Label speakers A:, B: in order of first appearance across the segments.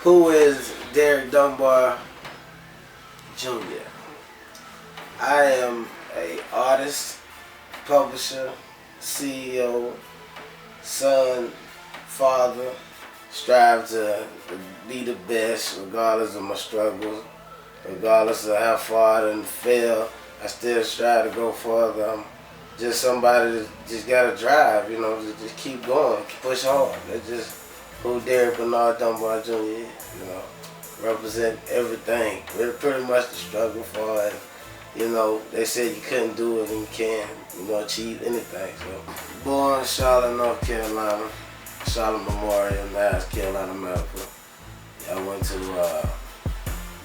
A: Who is Derrick Dunbar Jr.? I am an artist, publisher, CEO, son, father, strive to be the best regardless of my struggles, regardless of how far I done fail. I still strive to go further. I'm just somebody that just gotta drive, you know, just keep going, push hard. That's just who Derrick B.Dunbar Jr. is, you know. Represent everything. We're pretty much the struggle for it. You know, they said you couldn't do it and you can, you know, achieve anything. So, born in Charlotte, North Carolina, Charlotte Memorial, North Carolina, America. I went to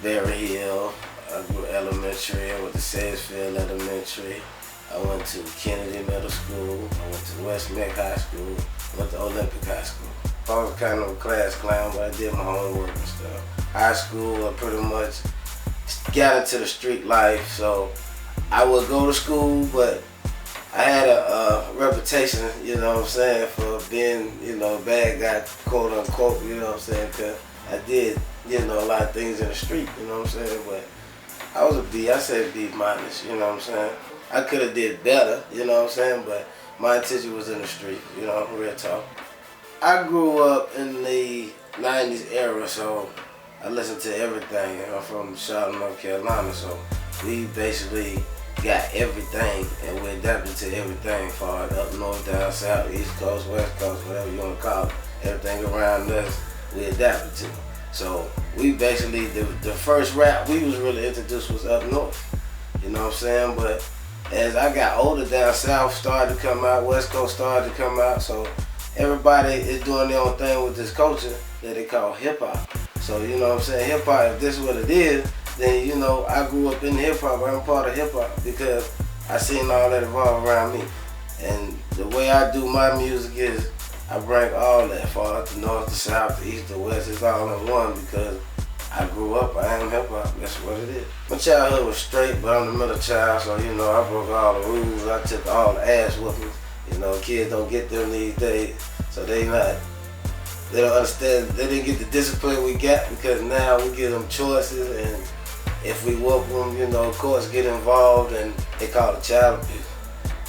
A: Berry Hill, I grew elementary. I went to Sedgefield Elementary. I went to Kennedy Middle School. I went to West Meck High School. I went to Olympic High School. I was kind of a class clown, but I did my homework and stuff. High school, I pretty much got into the street life, so I would go to school, but I had a reputation, you know what I'm saying, for being, you know, a bad guy, quote unquote, you know what I'm saying, because I did, you know, a lot of things in the street, you know what I'm saying, but I was a B, I said B minus, you know what I'm saying. I could have did better, you know what I'm saying, but my intention was in the street, you know, real talk. I grew up in the 90s era, so I listened to everything. I'm from Charlotte, North Carolina, so we basically got everything and we adapted to everything, far up north, down south, east coast, west coast, whatever you want to call it. Everything around us, we adapted to. So we basically, the first rap we was really introduced was up north, you know what I'm saying? But as I got older, down south started to come out, west coast started to come out, so everybody is doing their own thing with this culture that they call hip hop. So, you know what I'm saying, hip hop, if this is what it is, then, you know, I grew up in hip hop, I'm part of hip hop because I seen all that evolve around me. And the way I do my music is I bring all that, far to north, to south, to east, to west, it's all in one because I grew up, I am hip hop, that's what it is. My childhood was straight, but I'm the middle child, so, you know, I broke all the rules, I took all the ass whoopings. You know, kids don't get them these days, so they don't understand, they didn't get the discipline we got because now we give them choices, and if we whoop them, you know, courts get involved and they call it child abuse.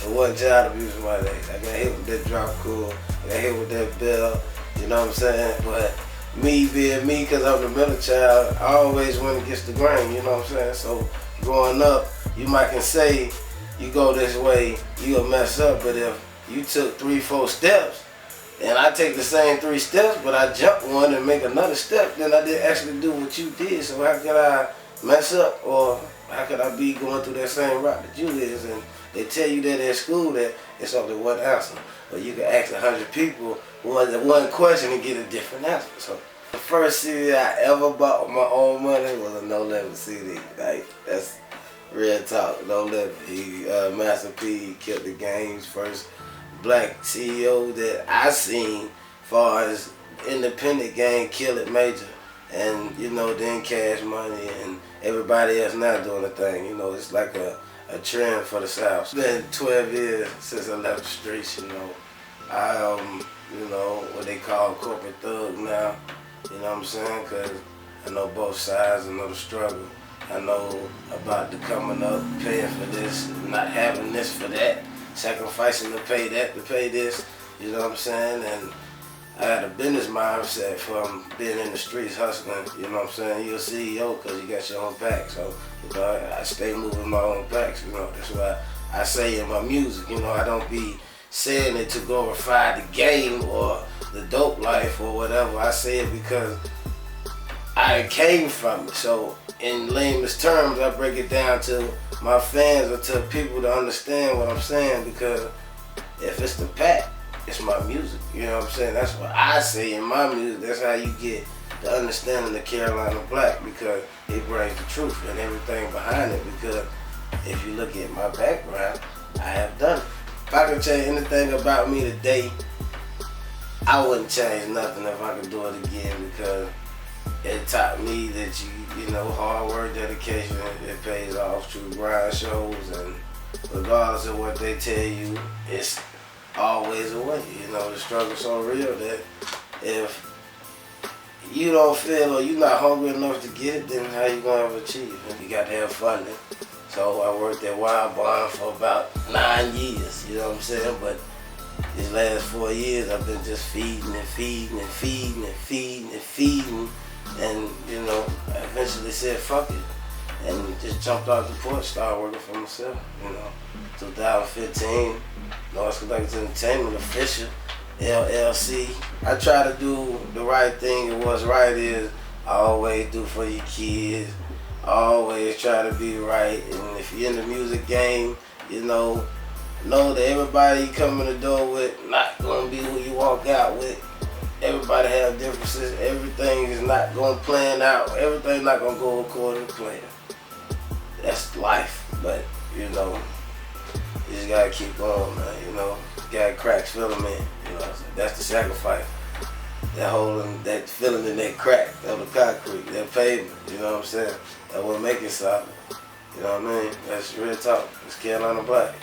A: It wasn't child abuse in my days. I got hit with that drop cool, I got hit with that bell, you know what I'm saying? But me being me, because I'm the middle child, I always went against the grain, you know what I'm saying? So growing up, you might can say, you go this way, you'll mess up, but if you took 3-4 steps, and I take the same 3 steps, but I jump one and make another step, then I didn't actually do what you did, so how could I mess up, or how could I be going through that same route that you is? And they tell you that at school that it's only one answer, but you can ask 100 people one question and get a different answer. So the first CD I ever bought with my own money was a No Limit CD, like, that's real talk, No Limit. Master P killed the game's first black CEO that I seen far as independent game, kill it major. And, you know, then Cash Money and everybody else now doing the thing. You know, it's like a trend for the South. It's been 12 years since I left the streets, you know. I, you know, what they call corporate thug now, you know what I'm saying? Because I know both sides, I know the struggle. I know about the coming up, paying for this, not having this for that, sacrificing to pay that, to pay this, you know what I'm saying? And I had a business mindset from being in the streets hustling, you know what I'm saying? You're a CEO because you got your own pack, so, you know, I stay moving my own packs, you know, that's why I say in my music, you know, I don't be saying it to glorify the game or the dope life or whatever. I say it because I came from it. So in layman's terms, I break it down to my fans or to people to understand what I'm saying, because if it's the pack, it's my music, you know what I'm saying? That's what I say in my music. That's how you get the understanding of Carolina Black, because it brings the truth and everything behind it. Because if you look at my background, I have done it. If I could change anything about me today, I wouldn't change nothing if I could do it again, because it taught me that you know, hard work, dedication, it pays off through grind shows, and regardless of what they tell you, it's always a way. You know, the struggle's so real that if you don't feel or you're not hungry enough to get it, then how you gonna ever achieve it? You got to have funding. So I worked at Wild Barn for about 9 years, you know what I'm saying? But these last 4 years I've been just feeding and feeding and feeding and feeding and feeding. And, you know, I eventually said, fuck it. And just jumped out the porch, started working for myself, you know. 2015, NOIZE Collectors Entertainment official, LLC. I try to do the right thing, and what's right is I always do for your kids. I always try to be right, and if you're in the music game, you know that everybody you come in the door with not gonna be who you walk out with. Everybody have differences. Everything is not gonna plan out. Everything's not gonna go according to plan. That's life, but you know, you just gotta keep going, man. You know, you gotta crack filling in. You know, that's the sacrifice. That filling in that crack of the concrete, that pavement. You know what I'm saying? That will make it solid. You know what I mean? That's real talk. It's Carolina Black.